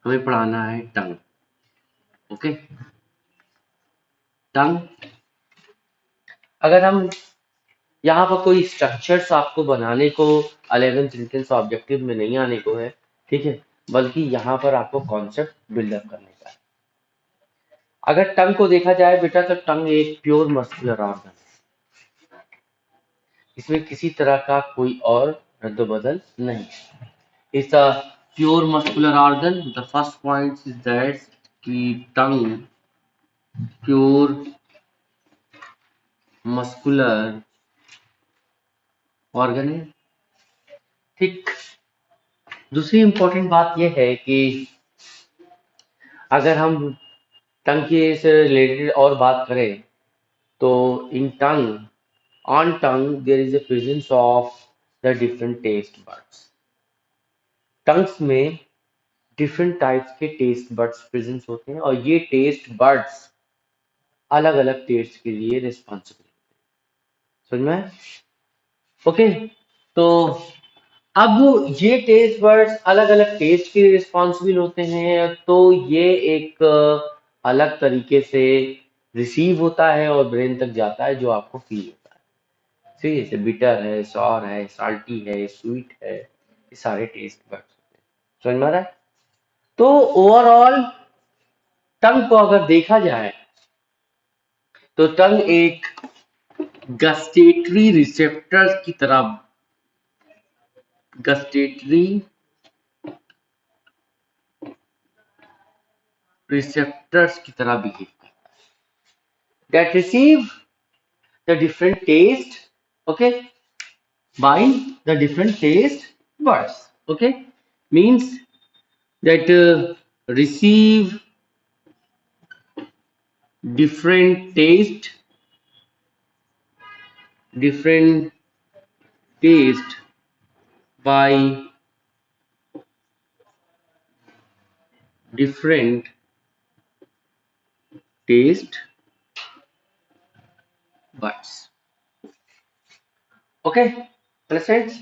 हमें पढ़ाना है टंग। ओके, टंग। अगर हम यहाँ पर कोई स्ट्रक्चर्स आपको बनाने को 11th इंट्रेंस ऑब्जेक्टिव में नहीं आने को है, ठीक है, बल्कि यहाँ पर आपको कॉन्सेप्ट बिल्डअप करने का है। अगर टंग को देखा जाए बेटा, तो टंग एक प्योर मस्कुलर ऑर्गन है, इसमें किसी तरह का कोई और रद्द-बदल नहीं। It's a pure muscular organ. The first point is that कि टंग प्योर मस्कुलर ऑर्गन है। ठीक। दूसरी इंपॉर्टेंट बात यह है कि अगर हम टंग के से रिलेटेड और बात करें, तो in tongue, on tongue there is a presence of the different taste buds. Tongues में डिफरेंट टाइप्स के टेस्ट बड्स प्रेजेंट होते हैं, और ये टेस्ट बड्स अलग अलग टेस्ट के लिए रिस्पॉन्सिबल होते हैं। समझ में आया? ओके, तो अब ये टेस्ट बड्स अलग अलग टेस्ट के लिए रिस्पॉन्सिबल होते हैं, तो ये एक अलग तरीके से रिसीव होता है और ब्रेन तक जाता है, जो आपको फील होता है। ठीक है, जैसे बिटर है, सॉर है, साल्टी है, स्वीट है, ये सारे टेस्ट बड्स होते हैं। समझ में आ रहा है? तो ओवरऑल टंग को अगर देखा जाए, तो टंग एक गस्टेटरी रिसेप्टर्स की तरह, गस्टेटरी रिसेप्टर्स की तरह बिहेव करता है, that receive the different taste, okay, by the different taste buds, okay, means that receive different different taste by different taste buds. Okay, understand?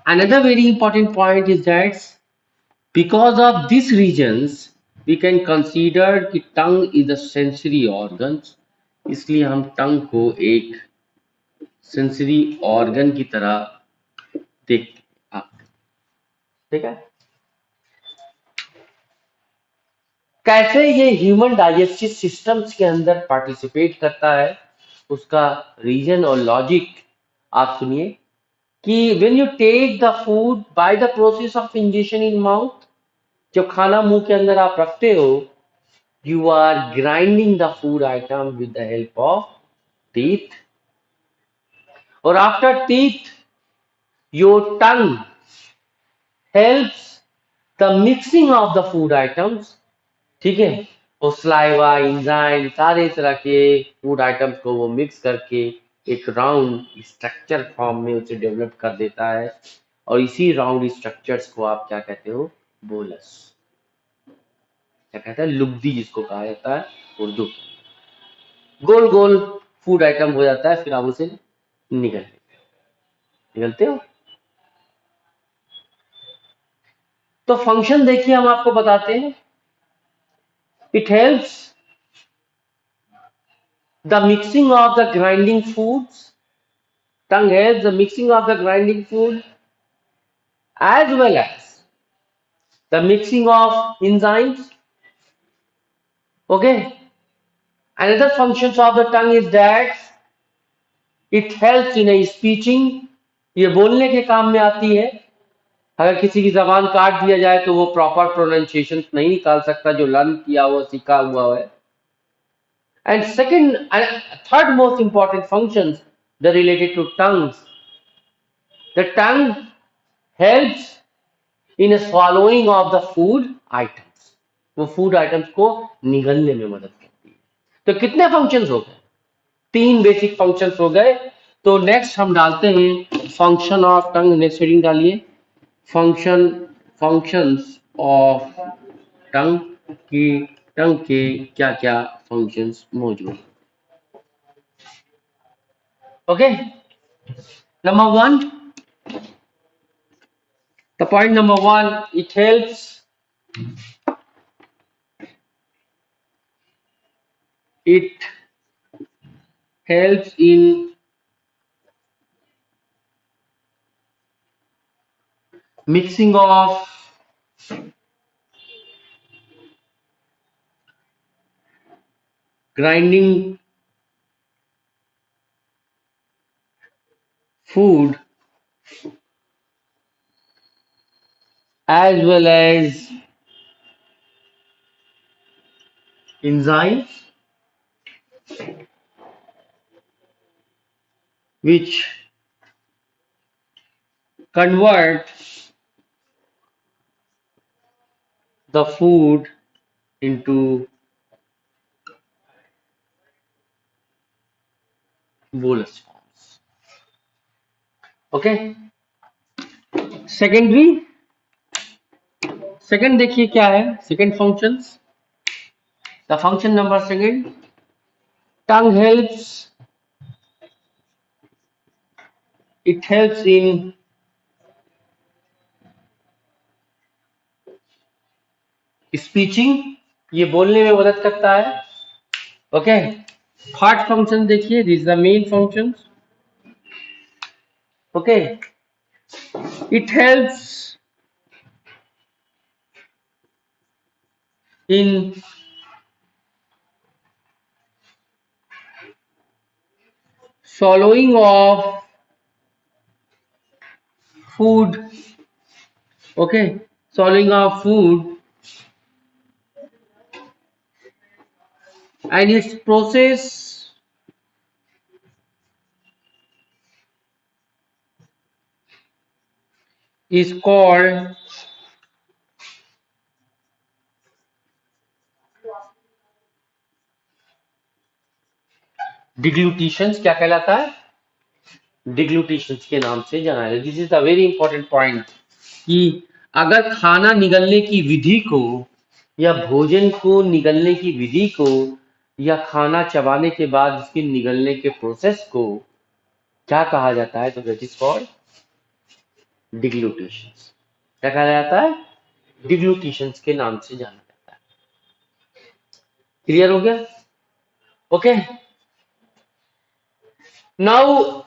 Another very important point is that because of these regions, we can consider कि tongue is a sensory organs, इसलिए हम टंग को एक sensory organ की तरह देखते हैं। ठीक है? कैसे ये ह्यूमन डाइजेस्टिव सिस्टम्स के अंदर पार्टिसिपेट करता है, उसका रीजन और लॉजिक आप सुनिए कि when you take the food by the process of ingestion in mouth, जब खाना मुंह के अंदर आप रखते हो, you are grinding the food item with the help of teeth, or after teeth your tongue helps the mixing of the food items, ठीक है, और saliva, enzyme, सारे तरह के फूड आइटम्स को वो मिक्स करके एक राउंड स्ट्रक्चर फॉर्म में उसे डेवलप कर देता है, और इसी राउंड स्ट्रक्चर्स को आप क्या कहते हो? बोलस। क्या कहते हैं? लुगदी जिसको कहा जाता है उर्दू। गोल गोल फूड आइटम हो जाता है, फिर आप उसे निगलते हो। तो फंक्शन देखिए, हम आपको बताते हैं। It helps the mixing of the grinding foods, tongue helps the mixing of the grinding food as well as the mixing of enzymes. Okay, another functions of the tongue is that it helps in a speeching, ये बोलने के काम में आती है। अगर किसी की जबान काट दिया जाए तो वो प्रॉपर प्रोनाउंसिएशन नहीं निकाल सकता, जो लर्न किया हुआ सीखा हुआ है। And second and third most important functions that related to tongues, the tongue helps in a swallowing of the food items, वो फूड आइटम्स को निगलने में मदद करती है। तो कितने फंक्शंस हो गए? 3 बेसिक फंक्शंस हो गए। तो नेक्स्ट हम डालते हैं function of tongue. Next heading डालिए, फंक्शंस ऑफ टंग की, टंग के क्या क्या फंक्शंस मौजूद। Okay, number 1, the point number 1, it helps It helps in mixing of grinding food as well as enzymes which convert the food into bolus forms. Okay. Secondary second देखिए क्या है second functions the function number second tongue helps it helps in speeching ये बोलने में मदद करता है okay third function देखिए this is the main function okay it helps in swallowing of food okay swallowing of food and its process is called डिग्लूटिशन क्या कहलाता है डिग्लूटिशन के नाम से जाना है this is a very important point कि अगर खाना निगलने की विधि को या भोजन को निगलने की विधि को या खाना चबाने के बाद इसके निगलने के प्रोसेस को क्या कहा जाता है तो दैट इज कॉल्ड डिग्लूटिशन क्या कहा जाता है डिग्लूटिशन के नाम से जाना जाता है क्लियर हो गया okay now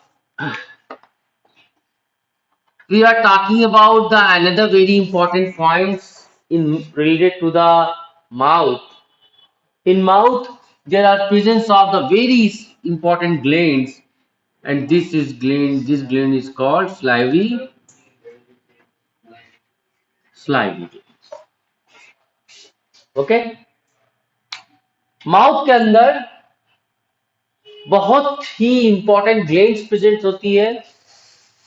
we are talking about the another very important points in related to the mouth. In mouth, there are presence of the very important glands, and this is gland. This gland is called salivary gland. Okay, mouth के अंदर बहुत ही important glands present होती है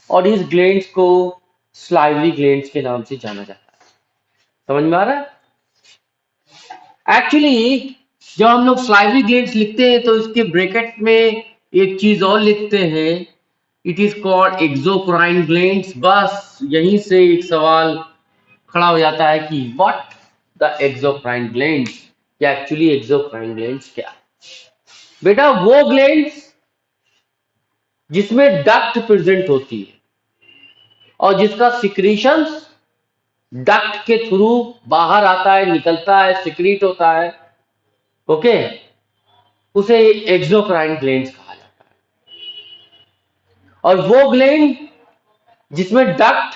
और इस glands को salivary glands के नाम से जाना जाता है समझ में आ रहा है एक्चुअली जब हम लोग स्लाइवरी ग्लैंड्स लिखते हैं तो इसके ब्रैकेट में एक चीज और लिखते हैं it is called exocrine glands बस यहीं से एक सवाल खड़ा हो जाता है कि व्हाट द एक्सोक्राइन ग्लैंड्स या एक्चुअली एक्सोक्राइन ग्लैंड्स क्या बेटा वो ग्लैंड्स जिसमें डक्ट प्रेजेंट होती है और जिसका सिक्रीशन डक्ट के थ्रू बाहर आता है निकलता है सिक्रीट होता है ओके उसे एक्सोक्राइन ग्लैंड्स कहा जाता है और वो ग्लैंड जिसमें डक्ट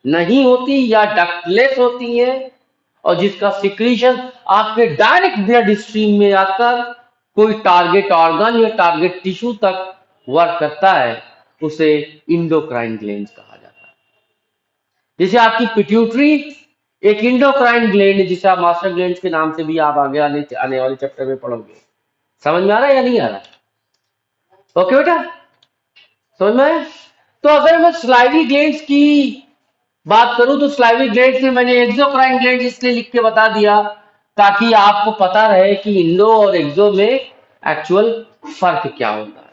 नहीं होती या डक्टलेस होती है और जिसका सिक्रीशन आपके डायरेक्ट ब्लड स्ट्रीम में आकर कोई टारगेट ऑर्गन या टारगेट टिश्यू तक वर्क करता है उसे इंडोक्राइन ग्लैंड्स कहा जाता है जैसे आपकी पिट्यूटरी एक इंडोक्राइन ग्लैंड है जिसे आप मास्टर ग्लैंड के नाम से भी आप आगे आने वाले चैप्टर में पढ़ोगे समझ में आ रहा है या नहीं आ रहा ओके बेटा समझ में आया तो अगर मैं स्लाइवरी ग्लैंड्स की बात करूं तो स्लाइवरी ग्लैंड्स में मैंने एक्सोक्राइन ग्लैंड इसलिए लिख के बता दिया ताकि आपको पता रहे कि इंडो और एक्सो में एक्चुअल फर्क क्या होता है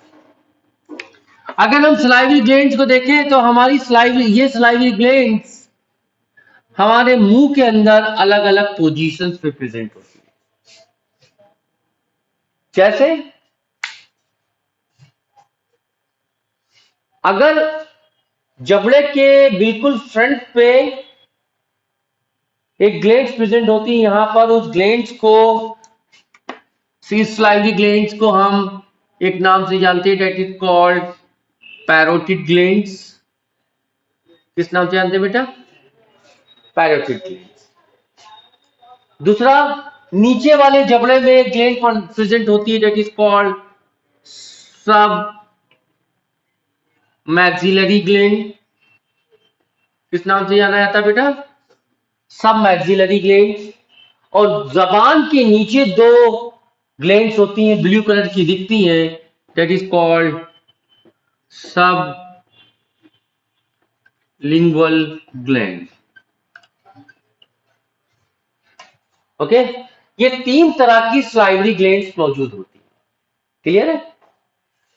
अगर हम स्लाइवरी ग्लैंड्स को देखें तो हमारी स्लाइवरी ग्लैंड्स हमारे मुंह के अंदर अलग अलग पोजीशंस पे प्रेजेंट होती है जैसे अगर जबड़े के बिल्कुल फ्रंट पे एक ग्लैंड्स प्रेजेंट होती है यहां पर उस ग्लैंड्स को सी स्लाइवरी ग्लैंड्स को हम एक नाम से जानते हैं, that is called parotid glands. किस नाम से जानते हैं बेटा? Parotid glands. दूसरा, नीचे वाले जबड़े में ग्लैंड प्रेजेंट होती है, that is called submaxillary gland. किस नाम से जाना जाता है बेटा? सब मैक्सिलरी ग्लैंड। और जबान के नीचे दो ग्लैंड्स होती हैं, ब्लू कलर की दिखती हैं, दैट इज कॉल्ड सब लिंगुअल ग्लैंड। ओके, ये तीन तरह की स्लाइवरी ग्लैंड्स मौजूद होती है। क्लियर है?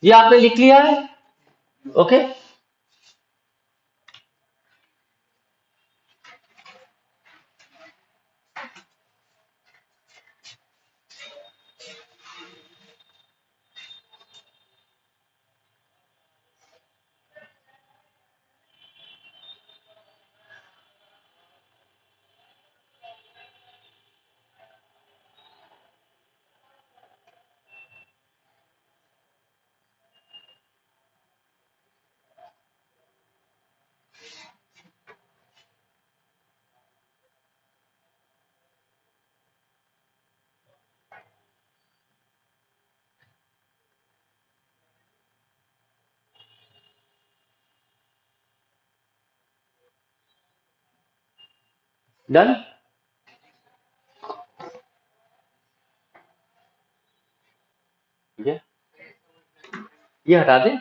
ये आपने लिख लिया है? Okay, done. ये हटा दें।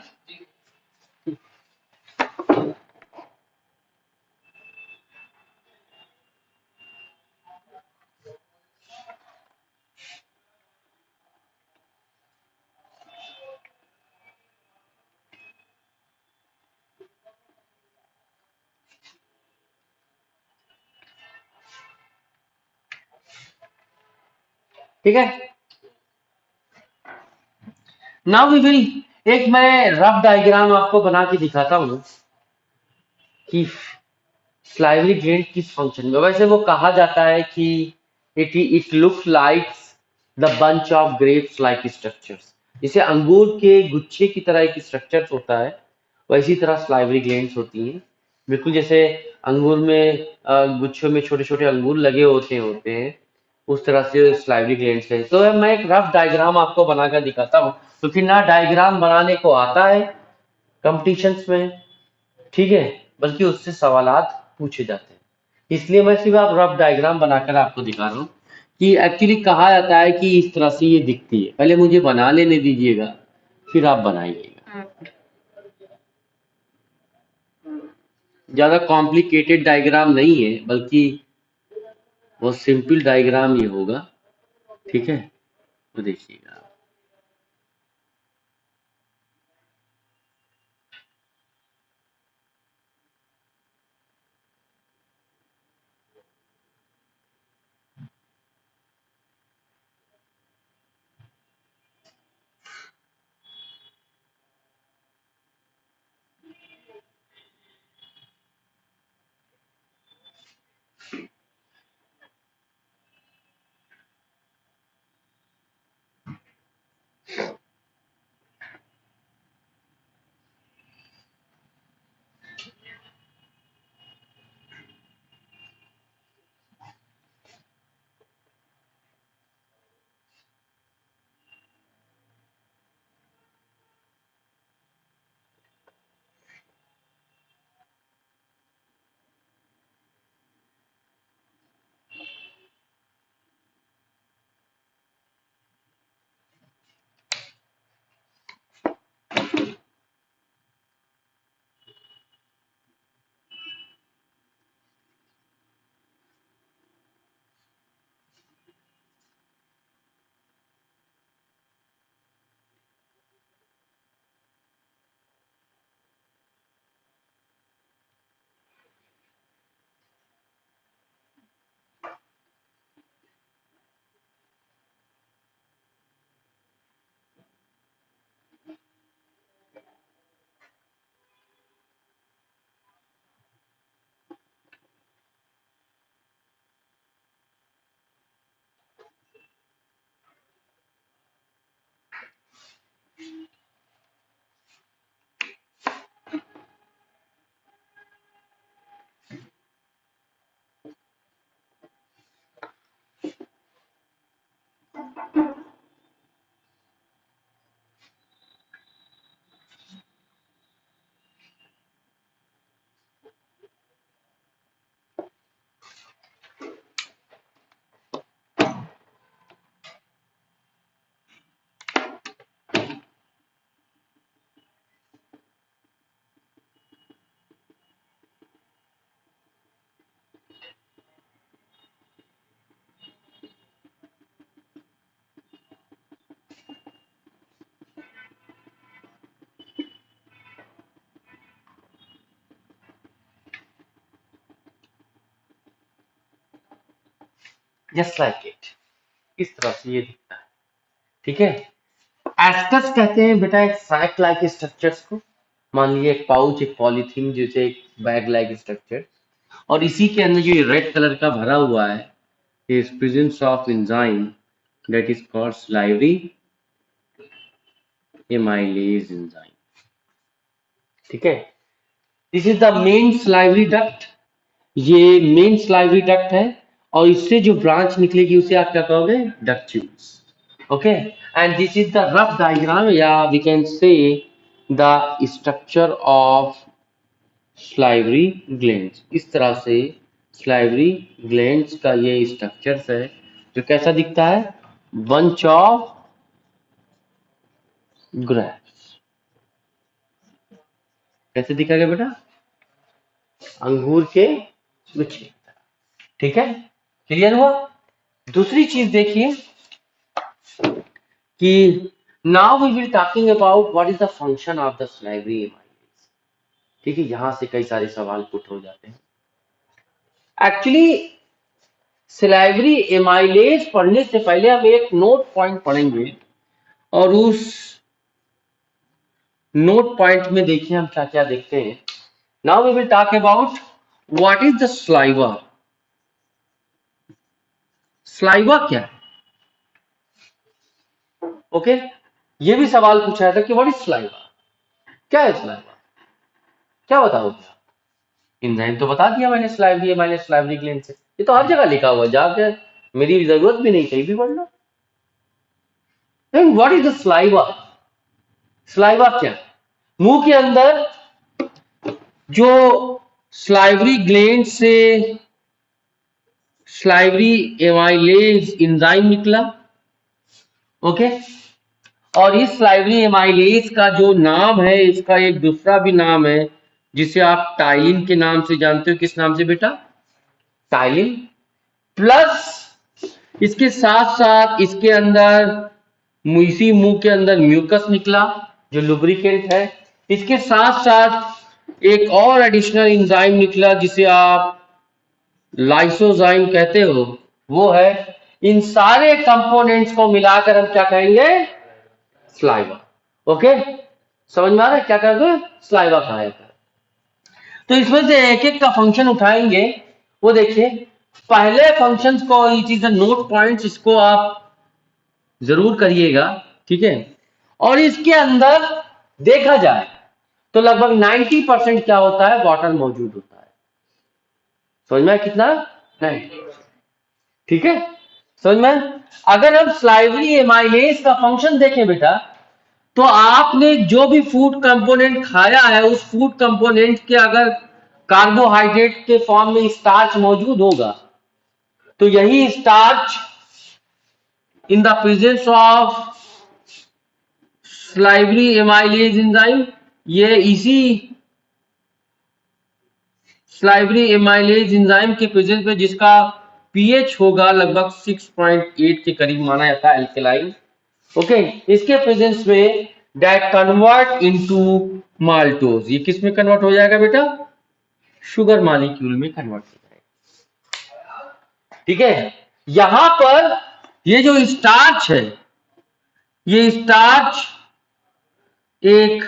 ठीक है, नाउ वी विल, एक मैं रफ डायग्राम आपको बना के दिखाता हूं कि स्लाइवरी ग्लैंड किस फंक्शन में। वैसे वो कहा जाता है कि it looks like the bunch of grapes like structures. जैसे अंगूर के गुच्छे की तरह एक स्ट्रक्चर होता है, वैसी तरह स्लाइवरी ग्लैंड्स होती हैं। बिल्कुल जैसे अंगूर में गुच्छों में छोटे छोटे अंगूर लगे होते हैं, उस तरह से स्लाइवरी ग्लैंड्स है। तो मैं एक रफ डायग्राम आपको बनाकर दिखाता हूँ, क्योंकि ना डायग्राम बनाने को आता है कंपटीशंस में, ठीक है, बल्कि उससे सवालात पूछे जाते हैं। इसलिए मैं सिर्फ आप रफ डायग्राम बनाकर आपको दिखा रहा हूँ कि एक्चुअली कहा जाता है कि इस तरह से ये दिखती है। पहले मुझे बना लेने दीजिएगा, फिर आप बनाइएगा। ज्यादा कॉम्प्लिकेटेड डायग्राम नहीं है, बल्कि बहुत सिंपल डायग्राम ये होगा। ठीक है, तो देखिएगा। जस्ट लाइक इट, इस तरह से ये दिखता है। ठीक है, एस्टस कहते हैं बेटा एक सैक लाइक स्ट्रक्चर्स को। मान लीजिए एक पाउच, एक पॉलीथीन जैसे एक बैग लाइक स्ट्रक्चर, और इसी के अंदर जो रेड कलर का भरा हुआ है is presence of enzyme that is called salivary amylase enzyme। ठीक है, this is the main salivary duct। ये मेन salivary duct है, और इससे जो ब्रांच निकलेगी उसे आप क्या कहोगे, duct tubes। Okay, and this is the rough diagram, या we can say the structure of salivary glands। इस तरह से salivary glands का ये स्ट्रक्चर है जो कैसा दिखता है, बंच ऑफ ग्रेप्स। कैसे दिखाएगा बेटा, अंगूर के गुच्छे। ठीक है, क्लियर हुआ। दूसरी चीज देखिए कि now we will talking about what is the function of the salivary amylase। ठीक है, यहां से कई सारे सवाल पुट हो जाते हैं। एक्चुअली salivary amylase पढ़ने से पहले हम एक नोट पॉइंट पढ़ेंगे, और उस नोट पॉइंट में देखिए हम क्या क्या देखते हैं। Now we will talk about what is the saliva। saliva क्या है, ओके ये भी सवाल पूछा था कि व्हाट इज saliva, क्या है saliva, क्या बताओगे। एंजाइम तो बता दिया मैंने, salivary amylase salivary gland से, ये तो हर जगह लिखा हुआ है, जाके मेरी जरूरत भी नहीं, कहीं भी पढ़ लो। What is the saliva, saliva क्या है, मुंह के अंदर जो salivary gland से salivary amylase एंजाइम निकला, ओके और इस salivary amylase का जो नाम है, इसका एक दूसरा भी नाम है जिसे आप टाइलिन के नाम से जानते हो। किस नाम से बेटा, टाइलिन। प्लस इसके साथ साथ इसके अंदर इसी मुंह के अंदर म्यूकस निकला जो लुब्रिकेंट है। इसके साथ साथ एक और एडिशनल एंजाइम निकला जिसे आप लाइसोजाइम कहते हो, वो है। इन सारे कंपोनेंट्स को मिलाकर हम क्या कहेंगे, स्लाइवा। ओके, समझ में आ रहा है क्या कहेंगे, स्लाइवा कहेगा। तो इसमें से एक एक का फंक्शन उठाएंगे। वो देखिए, पहले फंक्शंस को, ये चीज नोट पॉइंट्स, इसको आप जरूर करिएगा। ठीक है, और इसके अंदर देखा जाए तो लगभग 90% क्या होता है, वाटर मौजूद होता है। समझ में कितना, 90%। ठीक है, समझ में। अगर हम salivary amylase का फंक्शन देखें बेटा, तो आपने जो भी फूड कंपोनेंट खाया है, उस फूड कंपोनेंट के अगर कार्बोहाइड्रेट के फॉर्म में स्टार्च मौजूद होगा, तो यही starch in the presence of salivary amylase enzyme, ये इसी salivary amylase एंजाइम के प्रेजेंस में, जिसका पीएच होगा लगभग 6.8 के करीब माना जाता है, एल्केलाइन। ओके, इसके प्रेजेंस में दैट कन्वर्ट इनटू माल्टोज। ये किस में कन्वर्ट हो जाएगा बेटा, शुगर मॉलिक्यूल में कन्वर्ट हो जाएगा। ठीक है, यहां पर ये जो स्टार्च है, ये स्टार्च एक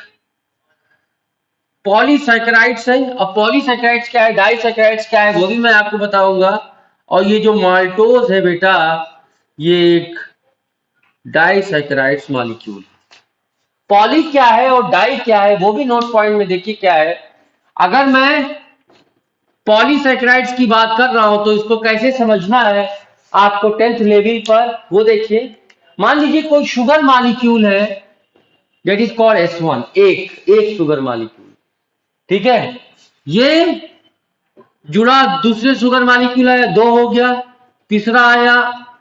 पॉलीसैकेराइड्स है। और पॉलीसैकेराइड्स क्या है, डाइसैकेराइड्स क्या है, वो भी मैं आपको बताऊंगा। और ये जो माल्टोज है बेटा, ये एक डाइसैकेराइड्स मॉलिक्यूल। पॉली क्या है और डाई क्या है, वो भी नोट पॉइंट में देखिए क्या है। अगर मैं पॉलीसैकेराइड्स की बात कर रहा हूं तो इसको कैसे समझना है आपको 10th लेवल पर, वो देखिए। मान लीजिए कोई शुगर मॉलिक्यूल है, दैट इज कॉल्ड S1, एक शुगर मॉलिक्यूल। ठीक है, ये जुड़ा दूसरे शुगर मॉलिक्यूल आया, 2 हो गया, तीसरा आया,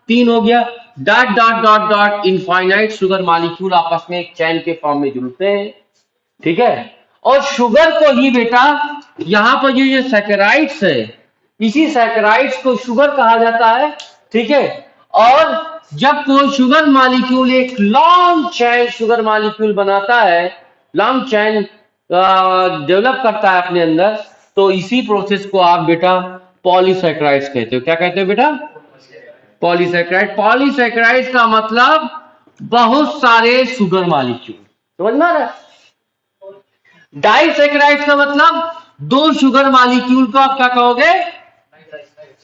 3 हो गया, dot dot dot dot infinite sugar molecule आपस में एक चैन के फॉर्म में जुड़ते हैं। ठीक है, और शुगर को ही बेटा, यहां पर जो ये सैकेराइड्स है, इसी सैकेराइड्स को शुगर कहा जाता है। ठीक है, और जब कोई शुगर मॉलिक्यूल एक लॉन्ग चैन शुगर मॉलिक्यूल बनाता है, लॉन्ग चैन डेवलप करता है अपने अंदर, तो इसी प्रोसेस को आप बेटा पॉलीसैकेराइड्स कहते हो। क्या कहते हो बेटा, पॉलीसेक्राइड, पॉलीसेक्राइड का मतलब बहुत सारे शुगर मॉलिक्यूल, समझ में आ रहा है। डाइसेक्राइड का मतलब दो शुगर मॉलिक्यूल को आप क्या कहोगे,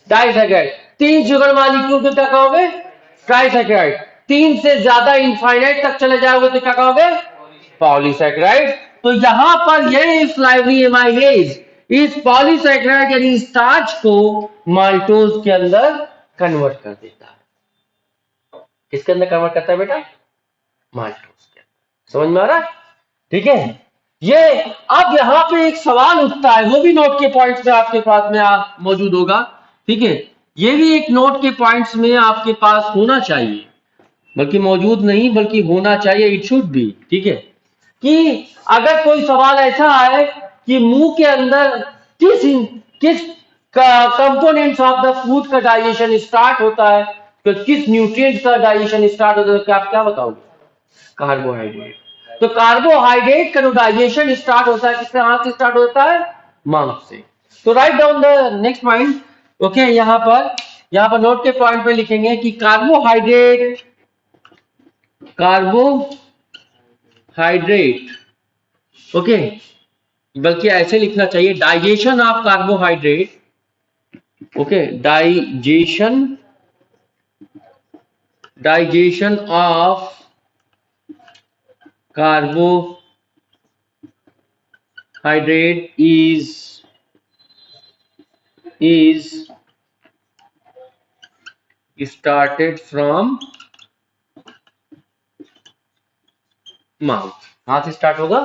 डाइसेक्राइड। तीन शुगर मॉलिक्यूल को क्या कहोगे, ट्राइसेक्राइड। तीन से ज्यादा इनफाइनाइट तक चले जाओगे तो क्या कहोगे, पॉलीसेक्राइड। तो यहां पर ये इस लाइब्रेरी एमाइलेज इस पॉलीसेक्राइड यानी स्टार्च को माल्टोज के अंदर कन्वर्ट कर देता है। किसके अंदर कन्वर्ट करता है बेटा, माल्टोज के अंदर। समझ में आ रहा है, ठीक है। ये अब यहां पे एक सवाल उठता है, वो भी नोट के पॉइंट्स में आपके पास में मौजूद होगा, ठीक है। ये भी एक नोट के पॉइंट्स में आपके पास होना चाहिए, बल्कि मौजूद नहीं बल्कि होना चाहिए, इट शुड बी, ठीक है। कि अगर कोई सवाल ऐसा है कि मुंह के अंदर किस किस कंपोनेंट्स ऑफ द फूड का डाइजेशन स्टार्ट होता है, तो किस न्यूट्रिएंट्स का डाइजेशन स्टार्ट होता है, तो क्या आप क्या बताओगे, कार्बोहाइड्रेट। तो कार्बोहाइड्रेट का डाइजेशन स्टार्ट होता है किससे, हाथ से स्टार्ट होता है, माउथ से। तो write down the next point, okay. यहां पर नोट के पॉइंट पे लिखेंगे कि कार्बोहाइड्रेट, ओके, बल्कि ऐसे लिखना चाहिए digestion of carbohydrate, okay, digestion of carbohydrate is started from mouth, हाथ से स्टार्ट होगा